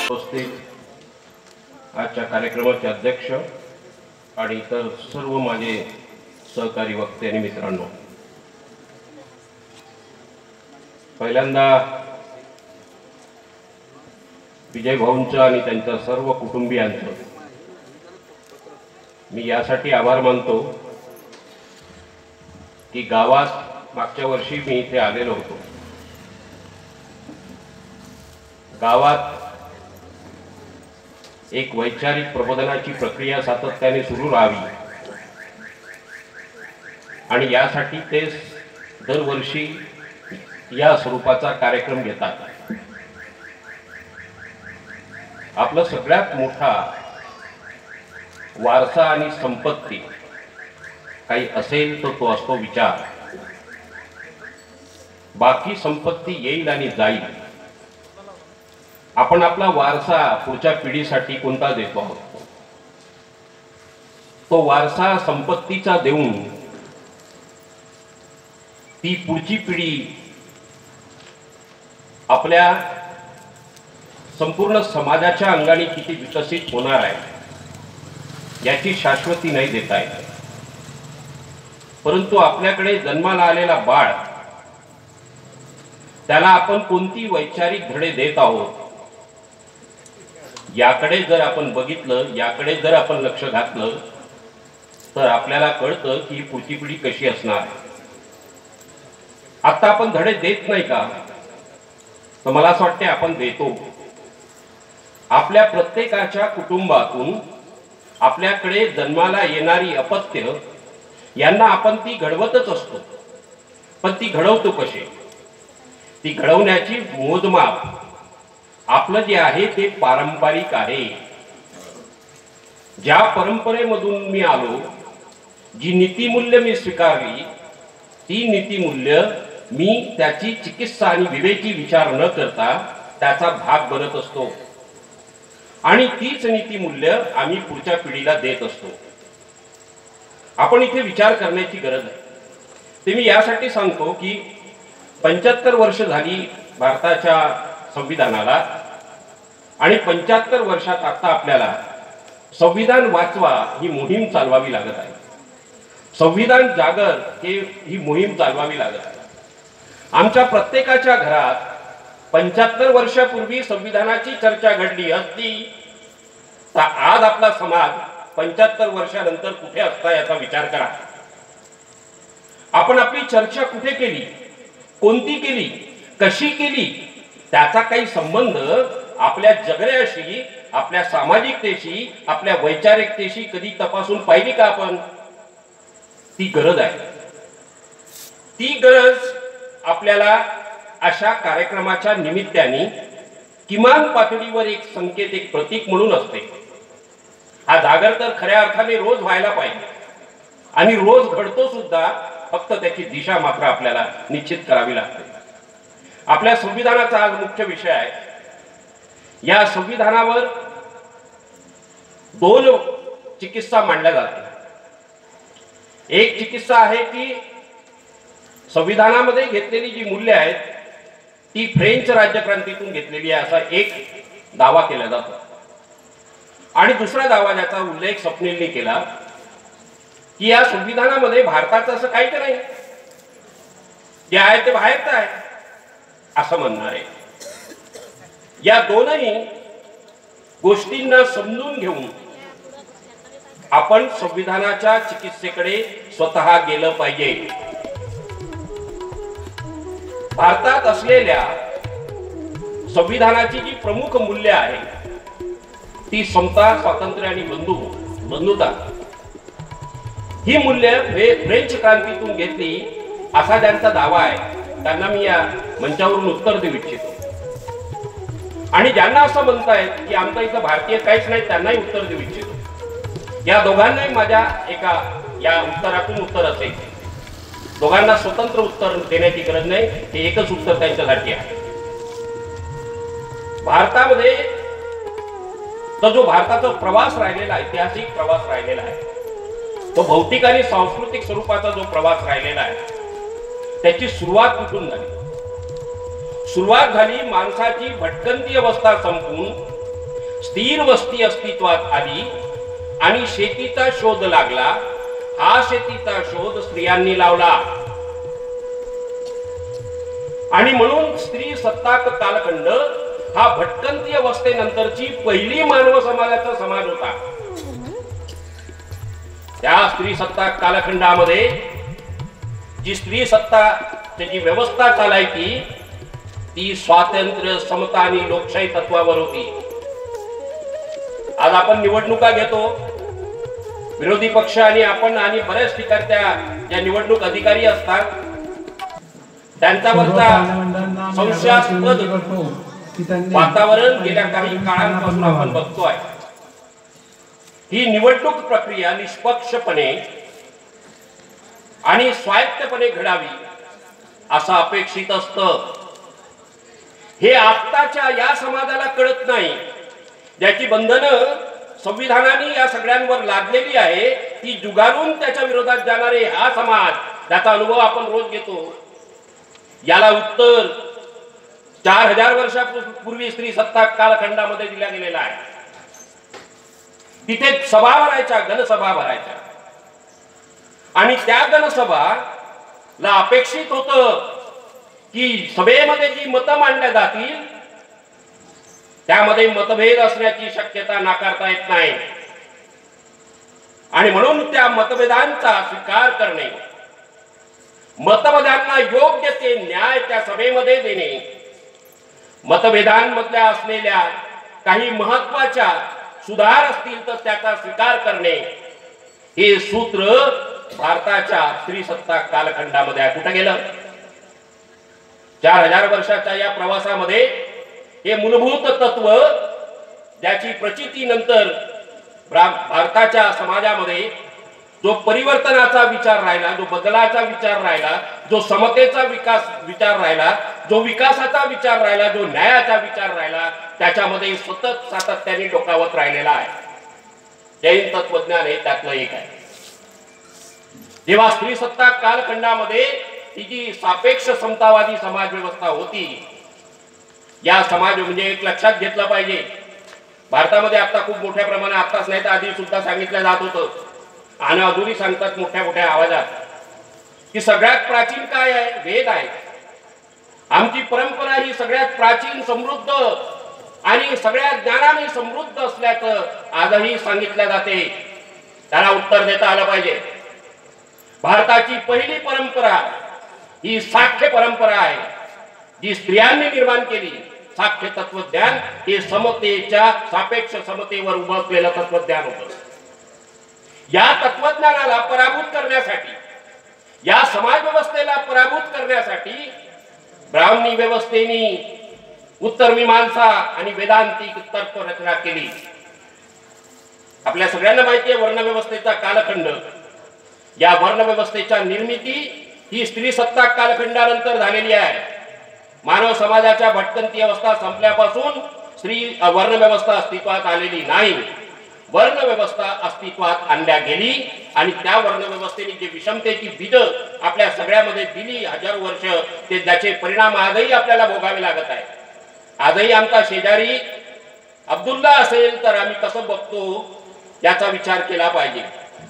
उपस्थित आजच्या कार्यक्रमाचे अध्यक्ष आणि इतर सर्व माझे सहकारी वक्ते आणि मित्रांनो, पहिल्यांदा विजय भाऊंचं आणि त्यांच्या सर्व कुटुंबियांचं मी यासाठी आभार मानतो की गावात मागच्या वर्षी मी इथे आलेलो होतो. गावात एक वैचारिक प्रबोधनाची प्रक्रिया सातत्याने सुरू राहावी आणि यासाठी ते दरवर्षी या स्वरूपाचा कार्यक्रम घेतात. आपला सगळ्यात मोठा वारसा आणि संपत्ती काही असेल तर तो असतो विचार. बाकी संपत्ती येईल आणि जाईल. आपण आपला वारसा पुढच्या पिढीसाठी कोणता देतो आहोत? तो वारसा संपत्तीचा देऊन ती पुढची पिढी आपल्या संपूर्ण समाजाच्या अंगाने किती विकसित होणार आहे याची शाश्वती नाही देता येत. परंतु आपल्याकडे जन्माला आलेला बाळ, त्याला आपण कोणती वैचारिक धडे देत आहोत याकडे जर आपण बघितलं, याकडे जर आपण लक्ष घातलं तर आपल्याला कळतं की पुढची पिढी कशी असणार. आता आपण धडे देत नाही का? तर मला असं वाटते आपण देतो. आपल्या प्रत्येकाच्या कुटुंबातून आपल्याकडे जन्माला येणारी अपत्य यांना आपण ती घडवतच असतो. पण ती घडवतो कसे? ती घडवण्याची मोजमाप आपलं जे आहे ते पारंपरिक आहे. ज्या परंपरेमधून मी आलो, जी नीतिमूल्य मी स्वीकारली, ती नीतिमूल्य मी त्याची चिकित्सा आणि विवेकी विचार न करता त्याचा भाग बनत असतो आणि तीच नीतिमूल्य आम्ही पुढच्या पिढीला देत असतो. आपण इथे विचार करण्याची गरज आहे. ते मी यासाठी सांगतो की 75 वर्ष झाली भारताच्या संविधानाला आणि 75 वर्षात आता आपल्याला संविधान वाचवा ही मोहीम चालवावी लागत आहे. संविधान जागर ही मोहीम चालवावी लागत आहे. आमच्या प्रत्येकाच्या घरात 75 वर्षापूर्वी संविधानाची चर्चा घडली असती तर आज आपला समाज 75 वर्षानंतर कुठे असता याचा विचार करा. आपण आपली चर्चा कुठे केली, कोणती केली, कशी केली, त्याचा काही संबंध आपल्या जगण्याशी, आपल्या सामाजिकतेशी, आपल्या वैचारिकतेशी कधी तपासून पाहिली का आपण? ती गरज आहे. ती गरज आपल्याला अशा कार्यक्रमाच्या निमित्ताने किमान पातळीवर एक संकेत, एक प्रतीक म्हणून असते. हा जागर तर खऱ्या अर्थाने रोज व्हायला पाहिजे आणि रोज घडतो सुद्धा, फक्त त्याची दिशा मात्र आपल्याला निश्चित करावी लागते. आपल्या संविधानाचा आज मुख्य विषय आहे. या संविधानावर 2 चिकित्सा मांडल्या जातात. एक चिकित्सा आहे की संविधानामध्ये घेतलेली जी मूल्य आहेत ती फ्रेंच राज्यक्रांतीतून घेतलेली आहे असा एक दावा केला जातो. आणि दुसरा दावा ज्याचा उल्लेख स्वप्नीलने केला की या संविधानामध्ये भारताचं असं काहीच नाही, जे आहे ते बाहेरचं आहे असं म्हणणार आहे. या दोनही गोष्टींना समजून घेऊन आपण संविधानाच्या चिकित्सेकडे स्वतः गेलं पाहिजे. भारतात असलेल्या संविधानाची जी प्रमुख मूल्य आहे ती समता, स्वातंत्र्य आणि बंधुता ही मूल्य फ्रेंच क्रांतीतून घेतली असा ज्यांचा दावा आहे त्यांना मी या मंचावरून उत्तर देऊ इच्छितो. आणि ज्यांना असं म्हणतायत की आमच्या इथं भारतीय काहीच नाही त्यांनाही उत्तर देऊ इच्छितो. या दोघांनाही माझ्या एका या उत्तरातून उत्तर असेल. दोघांना स्वतंत्र उत्तर देण्याची गरज नाही, हे एकच उत्तर त्यांच्यासाठी आहे. भारतामध्ये तो जो भारताचा प्रवास राहिलेला, ऐतिहासिक प्रवास राहिलेला आहे, तो भौतिक आणि सांस्कृतिक स्वरूपाचा जो प्रवास राहिलेला आहे त्याची सुरुवात कुठून झाली? सुरुवात झाली माणसाची भटकंती अवस्था संपून स्थिर वस्ती अस्तित्वात आली आणि शेतीचा शोध लागला. हा शेतीचा शोध स्त्रियांनी लावला आणि म्हणून स्त्री सत्ताक कालखंड हा भटकंती अवस्थेनंतरची पहिली मानव समाजाचा समाज होता. त्या स्त्री सत्ताक कालखंडामध्ये जी स्त्री सत्ता त्याची व्यवस्था चालायची ती स्वातंत्र्य, समता आणि लोकशाही तत्वावर होती. आज आपण निवडणुका घेतो, विरोधी पक्ष आणि आपण आणि बऱ्याच ठिकाणच्या ज्या निवडणूक अधिकारी असतात त्यांच्यावरचा संशयास्पद वातावरण गेल्या काही काळांपासून आपण बघतोय. ही निवडणूक प्रक्रिया निष्पक्षपणे आणि स्वायत्तपणे घडावी असं अपेक्षित असतं. हे आत्ताच्या या समाजाला कळत नाही. ज्याची बंधनं संविधानाने या सगळ्यांवर लादलेली आहे ती जुगारून त्याच्या विरोधात जाणारे हा समाज, त्याचा अनुभव आपण रोज घेतो. याला उत्तर 4000 वर्षापूर्वी स्त्री सत्ताक कालखंडामध्ये दिला गेलेला आहे. तिथे सभा भरायच्या, गणसभा भरायच्या आणि त्या गणसभाला अपेक्षित होतं की सभेमध्ये जी मतं मांडल्या जातील त्यामध्ये मतभेद असण्याची शक्यता नाकारता येत नाही आणि म्हणून त्या मतभेदांचा स्वीकार करणे, मतभेदांना योग्य ते न्याय त्या सभेमध्ये देणे, मतभेदांमधल्या असलेल्या काही महत्वाच्या सुधार असतील तर त्याचा स्वीकार करणे, हे सूत्र भारताच्या स्त्री सत्ताक कालखंडामध्ये कुठे गेलं? 4000 वर्षाच्या या प्रवासामध्ये हे मूलभूत तत्व ज्याची प्रचिती नंतर भारताच्या समाजामध्ये जो परिवर्तनाचा विचार राहिला, जो बदलाचा विचार राहिला, जो समतेचा विचार राहिला, जो विकासाचा विचार राहिला, जो न्यायाचा विचार राहिला, त्याच्यामध्ये सतत सातत्याने डोकावत राहिलेला आहे. जैन तत्वज्ञान हे त्यातलं एक आहे. जेव्हा स्त्री सत्ताक कालखंडामध्ये ही जी सापेक्ष समतावादी समाज व्यवस्था होती, या समाज म्हणजे एक लक्षात घेतलं पाहिजे, भारतामध्ये आता खूप मोठ्या प्रमाणात, आताच नाही तर आधी सुद्धा सांगितलं जात होतं आणि अजूनही सांगतात मोठ्या मोठ्या आवाजात की सगळ्यात प्राचीन काय आहे? वेद आहे. आमची परंपरा ही सगळ्यात प्राचीन, समृद्ध आणि सगळ्या ज्ञानाने समृद्ध असल्याचं आजही सांगितलं जाते. त्याला उत्तर देता आलं पाहिजे. भारताची पहिली परंपरा ही साख्य परंपरा आहे, जी स्त्रियांनी निर्माण केली. साख्य तत्वज्ञान हे समतेच्या, सापेक्ष समतेवर उभं असलेलं तत्वज्ञान होतं. या तत्वज्ञानाला पराभूत करण्यासाठी, या समाज व्यवस्थेला पराभूत करण्यासाठी ब्राह्मणी व्यवस्थेने उत्तर मीमांसा आणि वेदांतिक तर्क रचना केली. आपल्या सगळ्यांना माहिती आहे वर्णव्यवस्थेचा कालखंड. या वर्णव्यवस्थेच्या निर्मिती ही स्त्री सत्ताक कालखंडानंतर झालेली आहे. मानव समाजाच्या भटकंती अवस्था संपल्यापासून वर्णव्यवस्था अस्तित्वात आलेली नाही. वर्णव्यवस्था अस्तित्वात आणल्या गेली आणि त्या वर्णव्यवस्थेने जी विषमतेची बीज आपल्या सगळ्यामध्ये दिली हजारो वर्ष, ते त्याचे परिणाम आजही आपल्याला भोगावे लागत आहे. आजही आमचा शेजारी अब्दुल्ला असेल तर आम्ही कसं बघतो याचा विचार केला पाहिजे.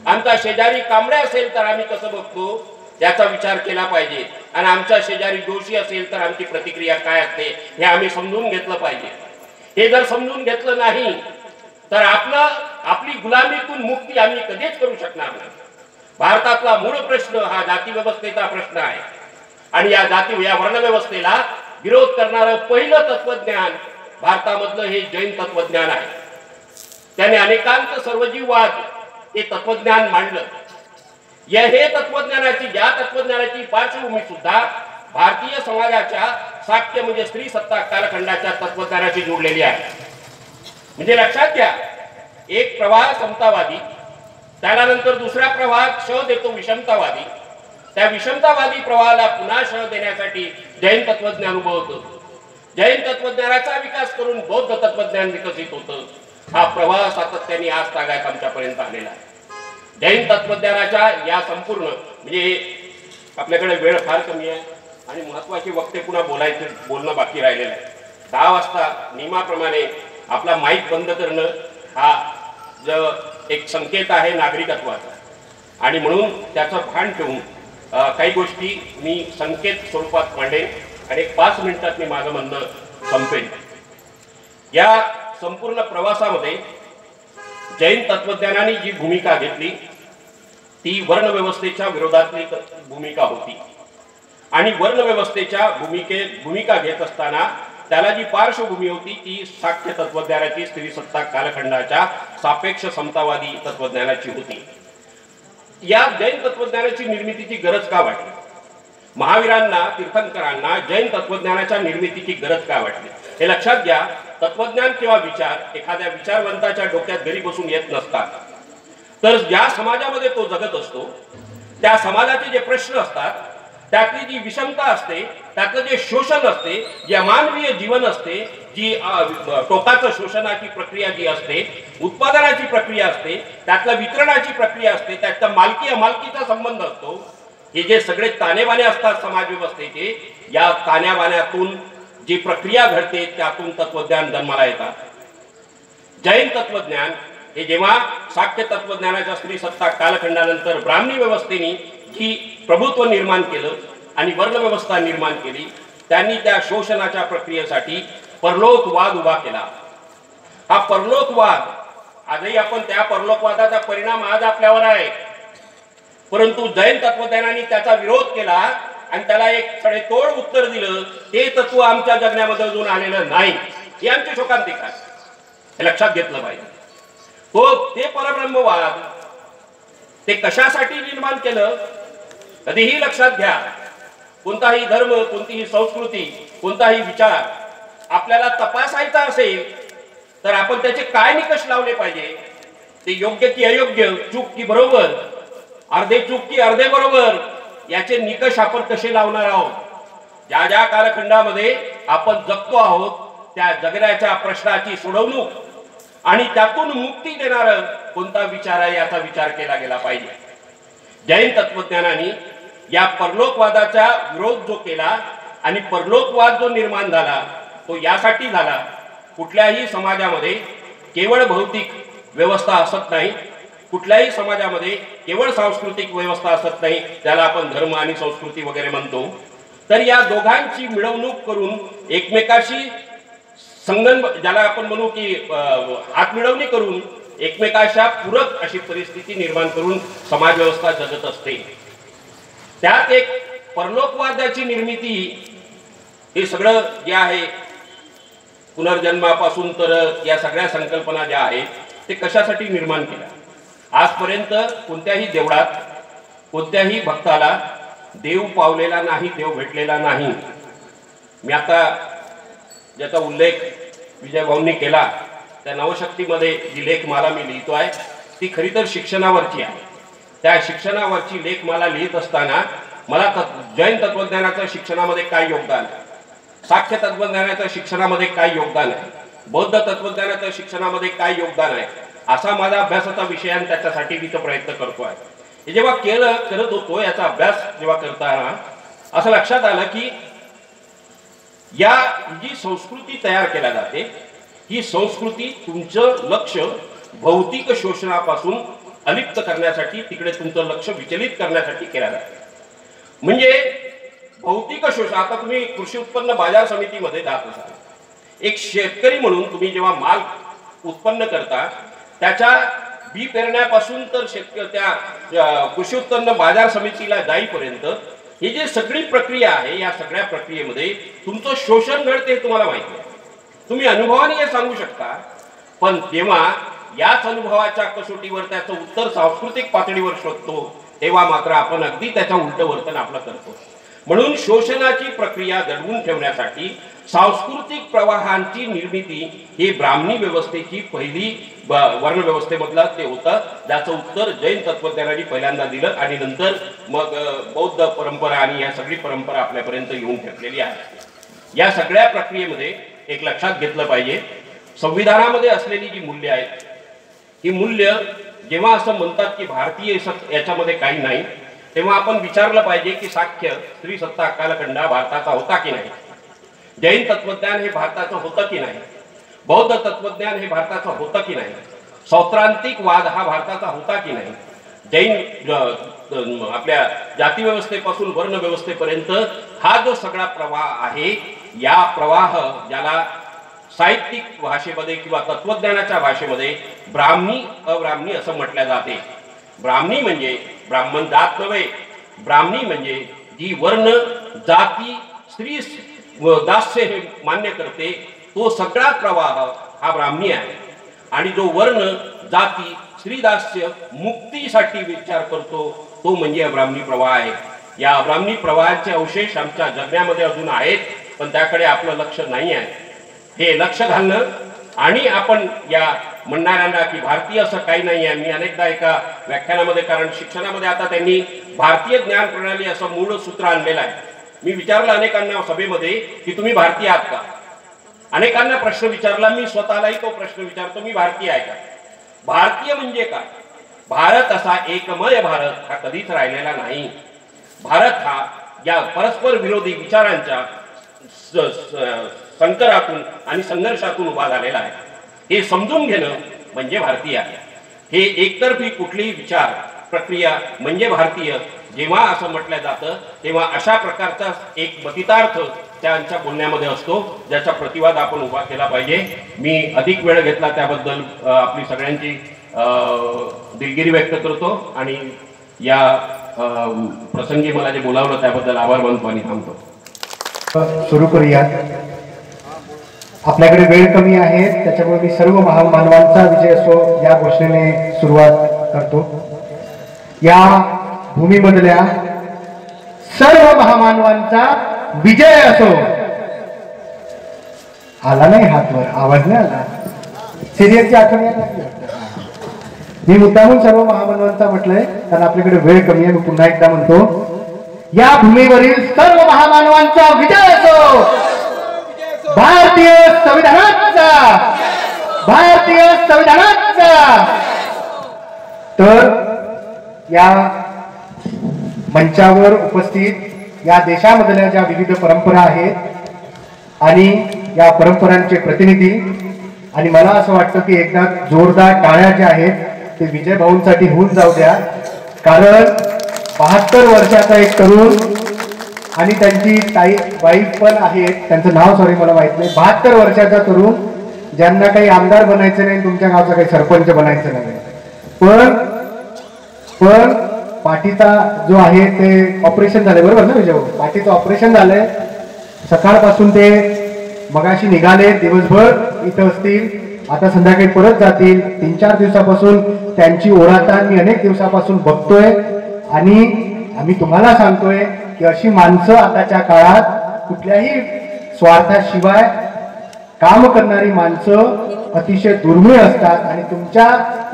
आमचा शेजारी कांबळे असेल तर आम्ही कसं बघतो याचा विचार केला पाहिजे. आणि आमच्या शेजारी जोशी असेल तर आमची प्रतिक्रिया काय असते हे आम्ही समजून घेतलं पाहिजे. हे जर समजून घेतलं नाही तर आपली गुलामीतून मुक्ती आम्ही कधीच करू शकणार नाही. भारतातला मूळ प्रश्न हा जाती व्यवस्थेचा प्रश्न आहे आणि या वर्णव्यवस्थेला विरोध करणारं पहिलं तत्वज्ञान भारतामधलं हे जैन तत्वज्ञान आहे. त्याने अनेकांत सर्वजीववाद हे तत्वज्ञान मांडलं. या तत्वज्ञानाची पार्श्वभूमी सुद्धा भारतीय समाजाच्या साख्य म्हणजे स्त्री सत्ताक कालखंडाच्या तत्वज्ञानाशी जोडलेली आहे. म्हणजे लक्षात घ्या, एक प्रवाह समतावादी, त्यानंतर दुसरा प्रवाह श देतो विषमतावादी. त्या विषमतावादी प्रवाहाला पुन्हा श देण्यासाठी जैन तत्वज्ञान उभं होतं. जैन तत्वज्ञानाचा विकास करून बौद्ध तत्वज्ञान विकसित होतं. हा प्रवाह सातत्याने आज तागायत आमच्यापर्यंत आलेला आहे. जैन तत्वज्ञानाच्या या संपूर्ण म्हणजे आपल्याकडे वेळ फार कमी आहे आणि महत्वाचे वक्ते पुन्हा बोलणं बाकी राहिलेलं आहे. 10 वाजता नियमाप्रमाणे आपला माईक बंद करणं हा एक संकेत आहे नागरिकत्वाचा, आणि म्हणून त्याचं भान ठेवून काही गोष्टी मी संकेत स्वरूपात मांडेन आणि 5 मिनिटात मी माझं म्हणणं संपेन. या संपूर्ण प्रवासामध्ये जैन तत्वज्ञानाने जी भूमिका घेतली ती वर्णव्यवस्थेच्या विरोधातली भूमिका होती, आणि वर्णव्यवस्थेच्या भूमिका घेत असताना त्याला जी पार्श्वभूमी होती ती साख्य तत्वज्ञानाची, स्त्री सत्ता कालखंडाच्या सापेक्ष समतावादी तत्वज्ञानाची होती. या जैन तत्वज्ञानाची निर्मितीची गरज का वाटली? महावीरांना, तीर्थंकरांना जैन तत्वज्ञानाच्या निर्मितीची गरज का वाटली हे लक्षात घ्या. तत्वज्ञान किंवा विचार एखाद्या विचारवंताच्या डोक्यात घरी बसून येत नसतात, तर ज्या समाजामध्ये तो जगत असतो त्या समाजाचे जे प्रश्न असतात, त्यातली जी विषमता असते, त्यातलं जे शोषण असते, जे अमानवीय जीवन असते, जी टोकाचं शोषणाची प्रक्रिया जी असते, उत्पादनाची प्रक्रिया असते, त्यातलं वितरणाची प्रक्रिया असते, त्यातला मालकी अमालकीचा संबंध असतो, हे जे सगळे ताणेबाणे असतात समाज व्यवस्थेचे, या ताण्याबाण्यातून जी प्रक्रिया घडते त्यातून तत्वज्ञान जन्माला येतात. जैन तत्वज्ञान हे जेव्हा साख्य तत्वज्ञानाच्या स्त्री सत्ता कालखंडानंतर ब्राह्मणी व्यवस्थेने जी प्रभुत्व निर्माण केलं आणि वर्णव्यवस्था निर्माण केली, त्यांनी त्या शोषणाच्या प्रक्रियेसाठी परलोकवाद उभा केला. हा परलोकवाद आजही आपण त्या परलोकवादाचा परिणाम आज आपल्यावर आहे, परंतु जैन तत्वज्ञानाने त्याचा विरोध केला आणि त्याला एक सडेतोड उत्तर दिलं. ते तत्व आमच्या जगण्यामध्ये अजून आलेलं नाही, हे आमची शोकांतिका आहे, हे लक्षात घेतलं पाहिजे. ते परब्रह्मवाद ते कशासाठी निर्माण केलं कधीही लक्षात घ्या. कोणताही धर्म, कोणतीही संस्कृती, कोणताही विचार आपल्याला तपासायचा असेल तर आपण त्याचे काय निकष लावले पाहिजे, ते योग्य की अयोग्य, चूक की बरोबर, अर्धे चूक की अर्धे बरोबर, याचे निकष आपण कसे लावणार आहोत. ज्या ज्या कालखंडामध्ये आपण जगतो आहोत त्या जगण्याच्या प्रश्नाची सोडवणूक आणि त्यातून मुक्ती देणारा कोणता विचार आहे याचा विचार केला गेला पाहिजे. जैन तत्वज्ञानाने या परलोकवादाचा विरोध जो केला आणि परलोकवाद जो निर्माण झाला तो यासाठी झाला, कुठल्याही समाजामध्ये केवळ भौतिक व्यवस्था असत नाही, कुठल्याही समाजामध्ये केवळ सांस्कृतिक व्यवस्था असत नाही, त्याला आपण धर्म आणि संस्कृती वगैरे म्हणतो. तर या दोघांची मिळवणूक करून एकमेकाशी संगन, ज्याला आपण म्हणू की हात मिळवणी करून एकमेकाच्या पूरक अशी परिस्थिती निर्माण करून समाज व्यवस्था जगत असते. त्यात एक परलोकवादाची निर्मिती हे सगळं जे आहे पुनर्जन्मापासून तर या सगळ्या संकल्पना ज्या आहेत ते कशासाठी निर्माण केल्या. आजपर्यंत कोणत्याही देवळात कोणत्याही भक्ताला देव पावलेला नाही, देव भेटलेला नाही. मी आता ज्याचा उल्लेख विजय भाऊंनी केला त्या नवशक्तीमध्ये जी लेखमाला मी लिहितोय ती खरी तर शिक्षणावरची आहे. त्या शिक्षणावरची लेखमाला लिहित असताना मला जैन तत्वज्ञानाचं शिक्षणामध्ये काय योगदान आहे, साख्य तत्वज्ञानाच्या शिक्षणामध्ये काय योगदान आहे, बौद्ध तत्वज्ञानाच्या शिक्षणामध्ये काय योगदान आहे, असा माझा अभ्यासाचा विषय आणि त्याच्यासाठी मी तो प्रयत्न करतोय. हे जेव्हा करत होतो याचा अभ्यास जेव्हा करताना असं लक्षात आलं की या जी संस्कृती तयार केल्या जाते ही संस्कृती तुमचं लक्ष भौतिक शोषणापासून अलिप्त करण्यासाठी, तिकडे तुमचं लक्ष विचलित करण्यासाठी केल्या जाते. म्हणजे भौतिक शोषण, आता तुम्ही कृषी उत्पन्न बाजार समितीमध्ये जात असाल, एक शेतकरी म्हणून तुम्ही जेव्हा माल उत्पन्न करता त्याच्या बी पेरण्यापासून तर त्या कृषी उत्पन्न बाजार समितीला जाईपर्यंत ही जी सगळी प्रक्रिया आहे या सगळ्या प्रक्रियेमध्ये तुमचं शोषण घडते हे तुम्हाला माहिती आहे, तुम्ही अनुभवाने हे सांगू शकता. पण जेव्हा याच अनुभवाच्या कसोटीवर त्याचं उत्तर सांस्कृतिक पातळीवर शोधतो तेव्हा मात्र आपण अगदी त्याच्या उलट वर्तन आपलं करतो. म्हणून शोषणाची प्रक्रिया दडवून ठेवण्यासाठी सांस्कृतिक प्रवाहांची निर्मिती ही ब्राह्मणी व्यवस्थेची पहिली वर्णव्यवस्थेमधलं ते होतं, ज्याचं उत्तर जैन तत्वज्ञानाने पहिल्यांदा दिलं आणि नंतर मग बौद्ध परंपरा आणि या सगळी परंपरा आपल्यापर्यंत येऊन ठेपलेली आहे. या सगळ्या प्रक्रियेमध्ये एक लक्षात घेतलं पाहिजे, संविधानामध्ये असलेली जी मूल्य आहेत ही मूल्य जेव्हा असं म्हणतात की भारतीय याच्यामध्ये काही नाही, तेव्हा आपण विचारलं पाहिजे की साख्य स्त्री सत्ता कालखंड भारताचा होता की नाही, जैन तत्वज्ञान हे भारताचं होतं की नाही. बौद्ध तत्वज्ञान हे भारताचं होतं की नाही, सौत्रांतिक वाद हा भारताचा होता की नाही, जैन आपल्या जातीव्यवस्थेपासून वर्णव्यवस्थेपर्यंत हा जो सगळा प्रवाह आहे, या प्रवाह ज्याला साहित्यिक भाषेमध्ये किंवा तत्वज्ञानाच्या भाषेमध्ये ब्राह्मणी अब्राह्मणी असं म्हटलं जाते. ब्राह्मणी म्हणजे ब्राह्मण जात नव्हे, ब्राह्मणी म्हणजे जी वर्ण जाती स्त्री दास्य हे मान्य करते तो सगळा प्रवाह हा ब्राह्मणी आहे. आणि जो वर्ण जाती स्त्री दास्य मुक्तीसाठी विचार करतो तो म्हणजे अब्राह्मणी प्रवाह आहे. या अब्राह्मणी प्रवाहाचे अवशेष आमच्या जगण्यामध्ये अजून आहेत, पण त्याकडे आपलं लक्ष नाही आहे. हे लक्ष घालणं आणि आपण या म्हणणाऱ्यांना की भारतीय असं काही नाही आहे. मी अनेकदा एका व्याख्यानामध्ये, कारण शिक्षणामध्ये आता त्यांनी भारतीय ज्ञान प्रणाली असं मूळ सूत्र आणलेलं आहे. मी विचारलं अनेकांना सभेमध्ये की तुम्ही भारतीय आहात का? अनेकांना प्रश्न विचारला, मी स्वतःलाही तो प्रश्न विचारतो, मी भारतीय आहे का? भारतीय म्हणजे काय? भारत असा एकमय भारत हा कधीच राहिलेला नाही. भारत हा या परस्पर विरोधी विचारांच्या संकरातून आणि संघर्षातून उभा झालेला आहे. हे समजून घेणं म्हणजे भारतीय आहे. हे एकतर्फी कुठलीही विचार प्रक्रिया म्हणजे भारतीय जेव्हा असं म्हटलं जातं तेव्हा अशा प्रकारचा एक मतितार्थ त्यांच्या बोलण्यामध्ये असतो, ज्याचा प्रतिवाद आपण उभा केला पाहिजे. मी अधिक वेळ घेतला त्याबद्दल आपली सगळ्यांची दिलगिरी व्यक्त करतो आणि या प्रसंगी मला जे बोलावलं त्याबद्दल आभार मानतो आणि थांबतो. सुरू करूया. आपल्याकडे वेळ कमी आहे, त्याच्यामुळे मी सर्व महामानवांचा विजय असो या घोषणेने सुरुवात करतो. या भूमीमधल्या सर्व महामानवांचा विजय असो. आला नाही हातवर, आवाज नाही आला, सिरियसची आठवण लागली. मी मुद्दामून सर्व महामानवांचा म्हटलंय कारण आपल्याकडे वेळ कमी आहे. मी पुन्हा एकदा म्हणतो, या भूमीवरील सर्व महामानवांचा विजय असो. भारतीय संविधानाचा, भारतीय संविधानाचा. तर या मंचावर उपस्थित या देशामधल्या ज्या विविध परंपरा आहेत आणि या परंपरांचे प्रतिनिधी, आणि मला असं वाटतं की एकदा जोरदार टाळ्या ज्या आहेत ते विजय भाऊंसाठी होऊन जाऊ द्या. कारण 72 वर्षाचा एक तरुण आणि त्यांची वाईफ पण आहेत, त्यांचं नाव सॉरी मला माहित नाही, 72 वर्षाचा तरुण ज्यांना काही आमदार बनायचं नाही, तुमच्या गावचा काही सरपंच बनायचं नाही, पण पाठीचा जो आहे ते ऑपरेशन झालंय, बरोबर ना विजय? पाठीचं ऑपरेशन झालंय. सकाळपासून ते मगाशी निघाले, दिवसभर इथं असतील, आता संध्याकाळी परत जातील. 3-4 दिवसापासून त्यांची ओढाताण मी अनेक दिवसापासून बघतोय आणि आम्ही तुम्हाला सांगतोय की अशी माणसं आताच्या काळात कुठल्याही स्वार्थाशिवाय काम करणारी माणसं अतिशय दुर्मिळ असतात. आणि तुमच्या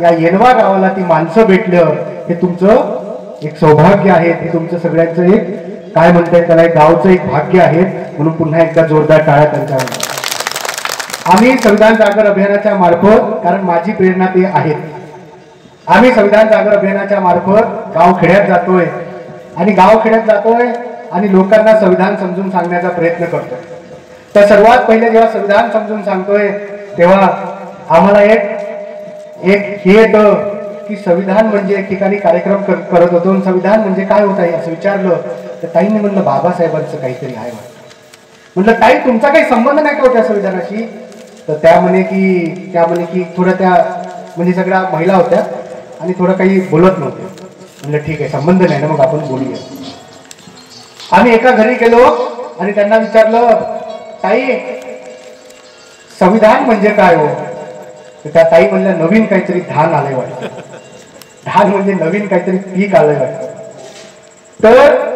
या येनवा गावाला ती माणसं भेटलं हे तुमचं एक सौभाग्य आहे, हे तुमचं सगळ्यांचं एक काय म्हणताय त्याला एक गावचं एक भाग्य आहे. म्हणून पुन्हा एकदा जोरदार टाळ्या त्यांच्यावर. आम्ही संविधान जागर अभियानाच्या मार्फत, कारण माझी प्रेरणा ते आहेत, आम्ही संविधान जागर अभियानाच्या मार्फत गावखेड्यात जातोय आणि गावखेड्यात जातोय आणि लोकांना संविधान समजून सांगण्याचा प्रयत्न करतोय. तर सर्वात पहिले जेव्हा संविधान समजून सांगतोय तेव्हा आम्हाला एक हे येतं की संविधान म्हणजे एक ठिकाणी कार्यक्रम करत होतो, संविधान म्हणजे काय होत आहे असं विचारलं तर ताईंनी म्हणलं बाबासाहेबांचं काहीतरी आहे. म्हटलं ताई तुमचा काही संबंध नाही का त्या संविधानाशी? तर त्या म्हणे की थोड्या त्या म्हणजे सगळ्या महिला होत्या आणि थोडं काही बोलत नव्हते. म्हणलं ठीक आहे, संबंध नाही ना, मग आपण बोलूया. आम्ही एका घरी गेलो आणि त्यांना विचारलं ताई संविधान म्हणजे काय हो? तर त्या ताई म्हणल्या नवीन काहीतरी धान आलंय वाटतं. धान म्हणजे नवीन काहीतरी पीक आलंय वाटतं. तर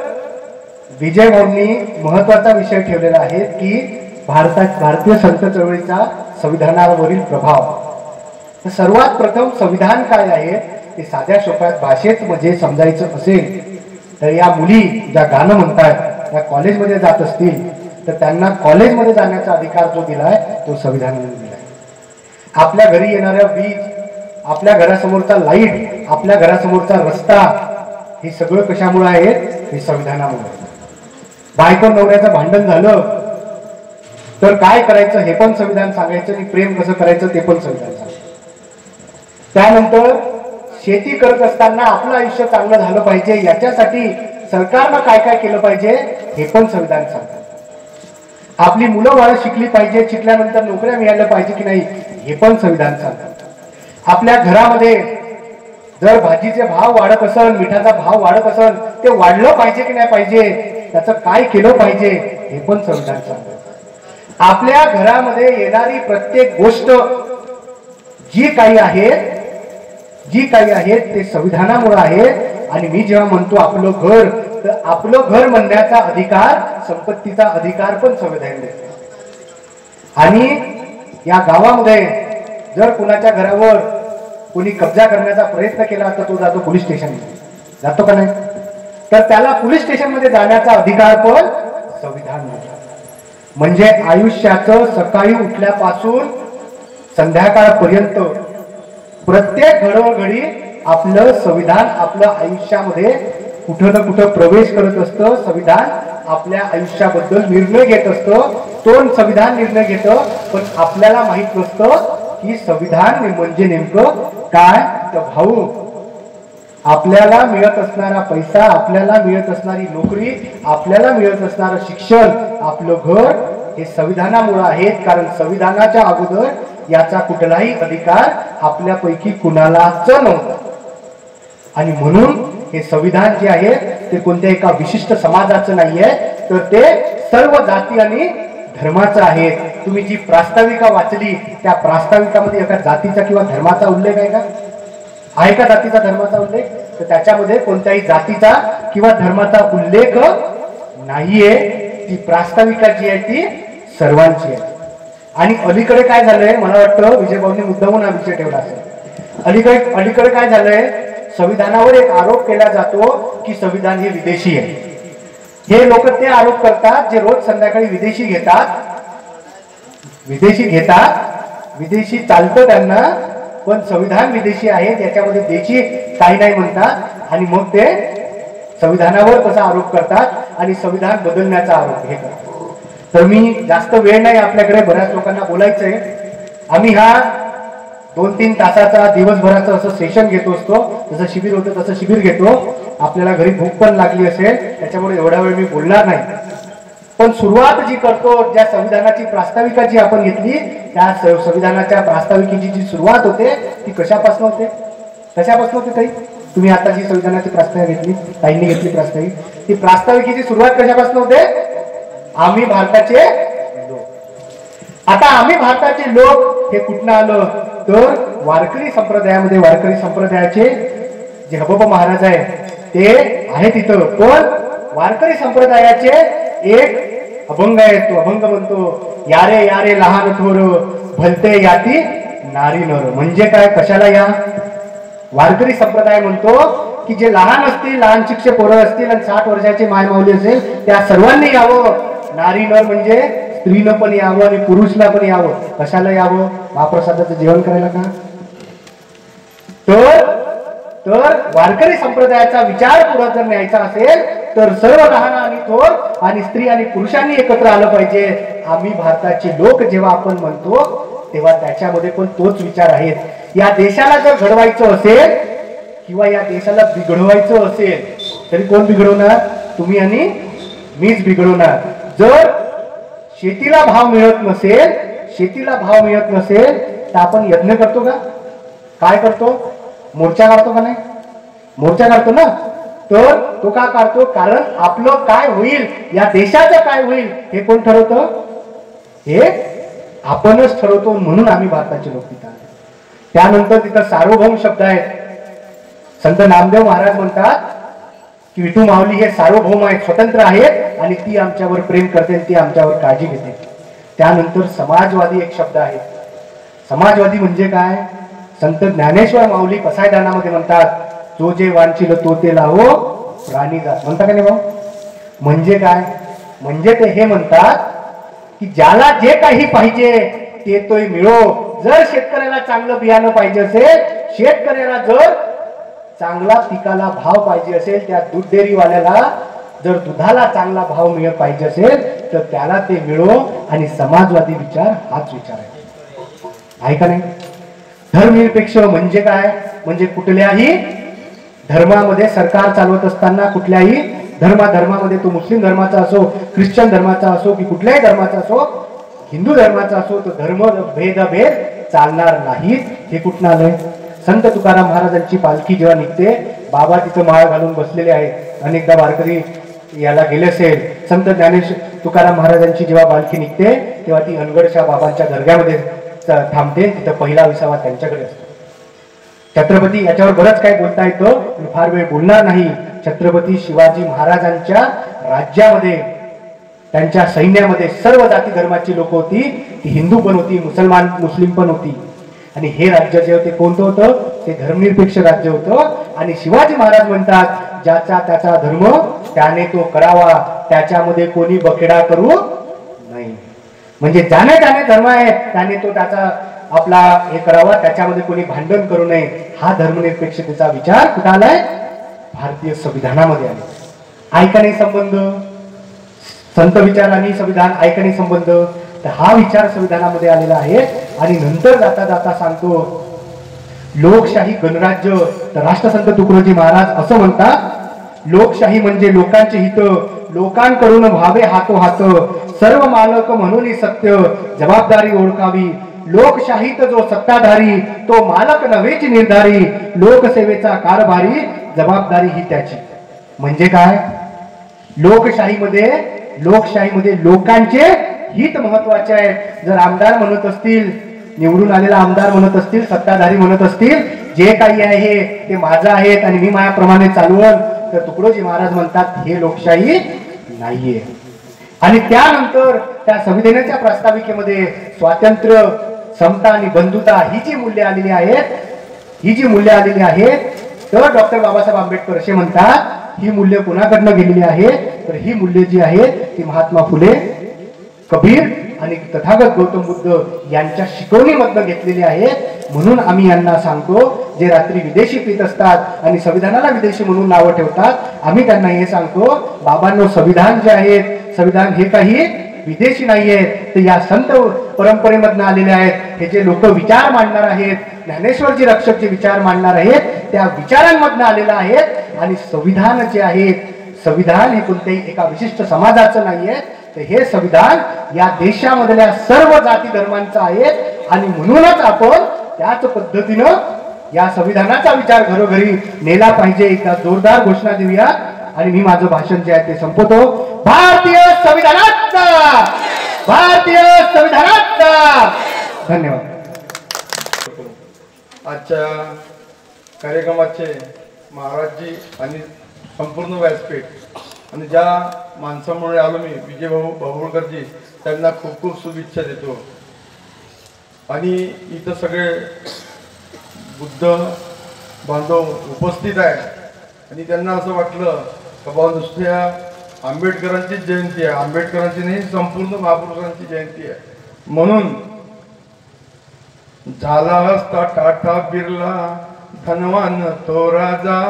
विजय भाऊंनी महत्वाचा विषय ठेवलेला आहे की भारतीय संत चळवळीचा संविधानावरील प्रभाव. तर सर्वात प्रथम संविधान काय आहे ते साध्या सोप्या भाषेत म्हणजे समजायचं असेल तर या मुली ज्या गाणं म्हणतात त्या कॉलेजमध्ये जात असतील तर त्यांना कॉलेजमध्ये जाण्याचा अधिकार जो दिलाय तो संविधानाने दिलाय. आपल्या घरी येणाऱ्या वीज, आपल्या घरासमोरचा लाईट, आपल्या घरासमोरचा रस्ता, हे सगळं कशामुळे आहे? हे संविधानामुळे. बायको नवऱ्याचं भांडण झालं तर काय करायचं हे पण संविधान सांगायचं आणि प्रेम कसं करायचं ते पण संविधान सांगायचं. त्यानंतर शेती करत असताना आपलं आयुष्य चांगलं झालं पाहिजे याच्यासाठी सरकारनं काय काय केलं पाहिजे हे पण संविधान सांगतं. आपली मुलं बाळं शिकली पाहिजे, शिकल्यानंतर नोकऱ्या मिळाल्या पाहिजे की नाही हे पण संविधान सांगतं. आपल्या घरामध्ये जर भाजीचे भाव वाढत असेल, मिठाचा भाव वाढत असेल, ते वाढलं पाहिजे की नाही पाहिजे, त्याचं काय केलं पाहिजे हे पण संविधान सांगतं. आपल्या घरामध्ये येणारी प्रत्येक गोष्ट जी काही आहे ते संविधानामुळे आहे. आणि मी जेव्हा म्हणतो आपलं घर, तर आपलं घर म्हणण्याचा अधिकार, संपत्तीचा अधिकार पण संविधान देते. आणि या गावामध्ये जर कुणाच्या घरावर कोणी कब्जा करण्याचा प्रयत्न केला तर तो जातो पोलीस स्टेशनमध्ये, जातो का नाही? तर त्याला पोलीस स्टेशनमध्ये जाण्याचा अधिकार पण संविधान देते. म्हणजे आयुष्याचं सकाळी उठल्यापासून संध्याकाळपर्यंत प्रत्येक घडोघडी आपलं संविधान आपल्या आयुष्यामध्ये कुठं ना कुठं प्रवेश करत असतं. संविधान आपल्या आयुष्याबद्दल निर्णय घेत असतं. तो संविधान निर्णय घेतं, पण आपल्याला माहित नसतं की संविधान म्हणजे नेमकं काय. तर भाऊ, आपल्याला मिळत असणारा पैसा, आपल्याला मिळत असणारी नोकरी, आपल्याला मिळत असणारं शिक्षण, आपलं घर हे संविधानामुळे आहेत. कारण संविधानाच्या अगोदर याचा कुठलाही अधिकार आपल्यापैकी कुणालाच नव्हता. आणि म्हणून हे संविधान जे आहे ते कोणत्या एका विशिष्ट समाजाचं नाहीये, तर ते सर्व जाती आणि धर्माचं आहे. तुम्ही जी प्रास्ताविका वाचली त्या प्रास्ताविकामध्ये एका जातीचा किंवा धर्माचा उल्लेख आहे का? आहे का जातीचा धर्माचा उल्लेख? तर त्याच्यामध्ये कोणत्याही जातीचा किंवा धर्माचा उल्लेख नाहीये. ती प्रास्ताविका जी आहे ती सर्वांची आहे. आणि अलीकडे काय झालंय, मला वाटतं विजयभाऊंनी मुद्दामून हा विषय ठेवला असेल. अलीकडे काय झालंय, संविधानावर एक आरोप केला जातो की संविधान हे विदेशी आहे. हे लोक ते आरोप करतात जे रोज संध्याकाळी विदेशी चालतं त्यांना, पण संविधान विदेशी आहे, त्याच्यामध्ये देशी काही नाही म्हणतात. आणि मग ते संविधानावर कसा आरोप करतात आणि संविधान बदलण्याचा आरोप हे करतात. तर मी जास्त वेळ नाही, आपल्याकडे बऱ्याच लोकांना बोलायचंय. आम्ही हा 2-3 तासाचा दिवसभराचं असं सेशन घेतो असतो. जसं शिबिर होतं तसं शिबिर घेतो. आपल्याला घरी भूक पण लागली असेल, त्याच्यामुळे एवढा वेळ मी बोलणार नाही. पण सुरुवात जी करतो, ज्या संविधानाची प्रास्ताविका जी आपण घेतली, त्या संविधानाच्या प्रास्ताविकेची जी सुरुवात होते ती कशापासून होते? ताई, तुम्ही आता जी संविधानाची प्रास्ताविका घेतली, ताईंनी घेतली प्रास्ताविक, ती प्रास्ताविकेची सुरुवात कशापासून होते? आम्ही भारताचे लोक. आता आम्ही भारताचे लोक हे कुठनं आलं, तर वारकरी संप्रदायामध्ये. वारकरी संप्रदायाचे जे हबप महाराज आहे ते आहे तिथं. पण वारकरी संप्रदायाचे एक अभंग आहे, तो अभंग म्हणतो, यारे यारे लहान थोर भलते याती नारी नर. म्हणजे काय, कशाला या? वारकरी संप्रदाय म्हणतो की जे लहान असतील, लहान शिक्षक पोरं असतील आणि 60 वर्षाची माय माऊली असेल, त्या सर्वांनी यावं. नारी नर म्हणजे स्त्रीनं पण यावं आणि पुरुषला पण यावं. कशाला यावं? महाप्रसादाचं जेवण करायला का? तर वारकरी संप्रदायाचा विचार पुढे जर न्यायचा असेल तर सर्व लहान आणि थोर आणि स्त्री आणि पुरुषांनी एकत्र आलं पाहिजे. आम्ही भारताचे लोक जेव्हा आपण म्हणतो तेव्हा त्याच्यामध्ये पण तोच विचार आहे. या देशाला जर घडवायचं असेल किंवा या देशाला बिघडवायचं असेल तरी कोण बिघडवणार? तुम्ही आणि मीच बिघडवणार. जर शेतीला भाव मिळत नसेल तर आपण यज्ञ करतो का? काय करतो? मोर्चा काढतो का नाही? मोर्चा काढतो ना. तर तो का काढतो? कारण आपलं काय होईल, या देशाचं काय होईल हे कोण ठरवतं? हे आपणच ठरवतो. म्हणून आम्ही भारताचे लोक तिथं. त्यानंतर तिथं सार्वभौम शब्द आहेत. संत नामदेव महाराज म्हणतात की विठू माऊली हे सार्वभौम आहेत, स्वतंत्र आहेत आणि ती आमच्यावर प्रेम करते, ती आमच्यावर काळजी घेते. त्यानंतर समाजवादी एक शब्द आहे. समाजवादी म्हणजे काय? संत ज्ञानेश्वर माऊली पसायदानामध्ये म्हणतात, जो जे वांछिल तो ते लावो प्राणी जात. म्हणता का नाही भाऊ? म्हणजे काय? म्हणजे ते हे म्हणतात की ज्याला जे काही पाहिजे ते तोय मिळो. जर शेतकऱ्याला चांगलं बियाणं पाहिजे असेल, शेतकऱ्याला जर चांगला पिकाला भाव पाहिजे असेल, त्या दूध डेअरीवाल्याला जर दुधाला चांगला भाव मिळत पाहिजे असेल तर त्याला ते मिळो आणि समाजवादी विचार हाच विचार आहे का नाही? धर्मनिरपेक्ष म्हणजे काय? म्हणजे कुठल्याही धर्मामध्ये सरकार चालवत असताना कुठल्याही धर्मामध्ये तो मुस्लिम धर्माचा असो, ख्रिश्चन धर्माचा असो की कुठल्याही धर्माचा असो, हिंदू धर्माचा असो, तो धर्म भेद चालणार नाहीत. हे कुठं आलंय? संत तुकाराम महाराजांची पालखी जेव्हा निघते, बाबा तिथं माळ घालून बसलेले आहेत. अनेकदा वारकरी याला गेले असेल, संत तुकाराम महाराजांची जेव्हा पालखी निघते तेव्हा ती अनगडशा बाबांच्या दर्ग्यामध्ये थांबते. तिथं पहिला विसावा त्यांच्याकडे असतो. छत्रपती याच्यावर बरंच काही बोलता येतं, फार वेळ बोलणार नाही. छत्रपती शिवाजी महाराजांच्या राज्यामध्ये, त्यांच्या सैन्यामध्ये सर्व जाती धर्माची लोक होती. ती हिंदू पण होती, मुस्लिम पण होती. आणि हे राज्य जे होते कोणतं होतं? ते धर्मनिरपेक्ष राज्य होतं. आणि शिवाजी महाराज म्हणतात, ज्याचा त्याचा धर्म त्याने तो करावा, त्याच्यामध्ये कोणी बखेडा करू नाही. म्हणजे ज्याने धर्म आहे त्याने तो त्याचा आपला हे करावा, त्याच्यामध्ये कोणी भांडण करू नये. हा धर्मनिरपेक्षतेचा विचार कुठं आलाय? भारतीय संविधानामध्ये आले. ऐकणे संबंध, संत विचार आणि संविधान ऐकणे संबंध, तर हा विचार संविधानामध्ये आलेला आहे. आणि नंतर जाता जाता सांगतो, लोकशाही गणराज्य. तर राष्ट्रसंत तुकडोजी महाराज असं म्हणतात, लोकशाही म्हणजे लोकांचे हित, लोकांकडून व्हावे हातोहात, सर्व मालक म्हणून सत्य, जबाबदारी ओळखावी. लोकशाहीत जो सत्ताधारी तो मालक नव्हेची निर्धारी, लोकसेवेचा कारभारी जबाबदारी ही त्याची. म्हणजे काय? लोकशाहीमध्ये लोकांचे हित महत्वाचे आहे. जर आमदार म्हणत असतील, निवडून आलेला आमदार म्हणत असतील, सत्ताधारी म्हणत असतील, जे काही आहे ते माझं आहेत आणि मी माझ्याप्रमाणे चालवण, तर तुकडोजी महाराज म्हणतात हे लोकशाही नाहीये. आणि त्यानंतर त्या संविधानाच्या प्रास्ताविकेमध्ये स्वातंत्र्य, समता आणि बंधुता ही जी मूल्य आलेली आहेत, तर डॉक्टर बाबासाहेब आंबेडकर असे म्हणतात, ही मूल्य कोणाकडनं गेलेली आहे? तर ही मूल्य जी आहेत ती महात्मा फुले, कबीर आणि तथागत गौतम बुद्ध यांच्या शिकवणीमधनं घेतलेली आहेत. म्हणून आम्ही यांना सांगतो, जे रात्री विदेशी पीत असतात आणि संविधानाला विदेशी म्हणून नावं ठेवतात, आम्ही त्यांना हे सांगतो, बाबांनो, संविधान जे आहे, संविधान हे काही विदेशी नाहीये, तर या संत परंपरेमधनं आलेले आहेत. हे जे लोक विचार मांडणार आहेत, ज्ञानेश्वरजी रक्षक जे विचार मांडणार आहेत, त्या विचारांमधनं आलेलं आहेत. आणि संविधान जे आहे, संविधान हे कोणत्याही एका विशिष्ट समाजाचं नाहीये, तर हे संविधान या देशामधल्या सर्व जाती धर्मांचं आहे. आणि म्हणूनच आपण त्याच पद्धतीनं या संविधानाचा विचार घरोघरी नेला पाहिजे. एकदा जोरदार घोषणा देऊया आणि मी माझं भाषण जे आहे ते संपवतो. भारतीय संविधानाचा, भारतीय संविधानाचा. धन्यवाद. आजच्या कार्यक्रमाचे महाराजजी आणि संपूर्ण व्यासपीठ आणि ज्या माणसामुळे आलो मी, विजय भाऊ बाभुळकरजी, त्यांना खूप खूप शुभेच्छा देतो. आणि इथं सगळे बुद्ध बांधव उपस्थित आहे आणि त्यांना असं वाटलं का बाबा नुसत्या आंबेडकरांची जयंती आहे, आंबेडकरांची नाही, संपूर्ण महापुरुषांची जयंती आहे. म्हणून झाला असता टाटा बिर्ला धनवान तो राजा,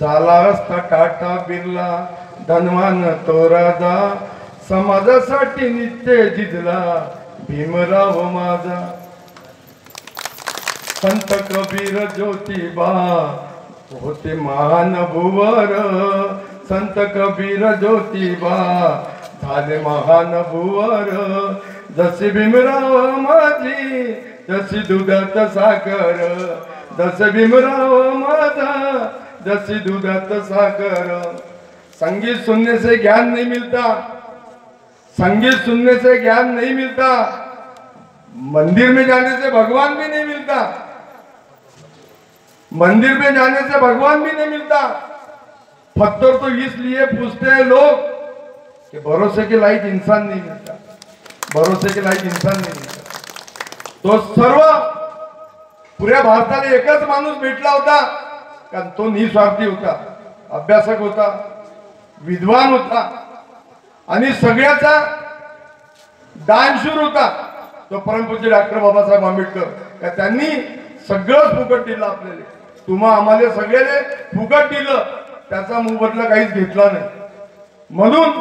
झाला असता टाटा बिर्ला धनवान तो राजा, समाजासाठी नित्य झिजला भीमराव माझा. संत कबीर ज्योतिबा होते महान भुवर, संत कबीर ज्योतिबा झाले महान भुवर. जसे भीमराव माझी जशी दुधात साखर, जसे भीमराव माझा जसी दुधात साखर. संगीत सुनने से ज्ञान नहीं मिलता, संगीत सुनने से ज्ञान नहीं मिलता, मंदिर में जाने से भगवान भी नहीं मिलता, मंदिर में जाने से भगवान भी नहीं मिलता. पत्थर तो इसलिए पूछते हैं लोग कि भरोसे के लायक इंसान नहीं मिलता, भरोसे के लायक इंसान नहीं मिलता. तो सर्व पुऱ्या भारताला एकच माणूस भेटला होता, कारण तो निस्वार्थी होता, अभ्यासक होता, विद्वान होता आणि सगळ्याचा दानशूर होता. तो परमपूज्य डॉक्टर बाबासाहेब आंबेडकर. त्यांनी सगळंच फुकट दिलं आपल्याला, तुम्हा आम्हाला सगळ्याला फुकट दिलं, त्याचा मोबदला काहीच घेतला नाही. म्हणून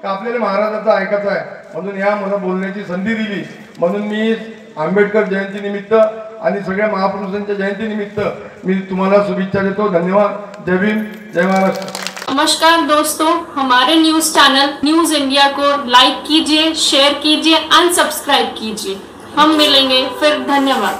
का आपल्याला महाराजाचं ऐकायचं आहे, म्हणून या मला बोलण्याची संधी दिली. म्हणून मी आंबेडकर जयंती निमित्त आणि सगळ्या महापुरुषांच्या जयंती निमित्त मी तुम्हाला शुभेच्छा देतो. धन्यवाद. जय भीम, जय महाराष्ट्र. नमस्कार दोस्तों, हमारे न्यूज चैनल न्यूज इंडिया को लाइक कीजिए, शेयर कीजिए एंड सब्सक्राइब कीजिए. हम मिलेंगे फिर. धन्यवाद.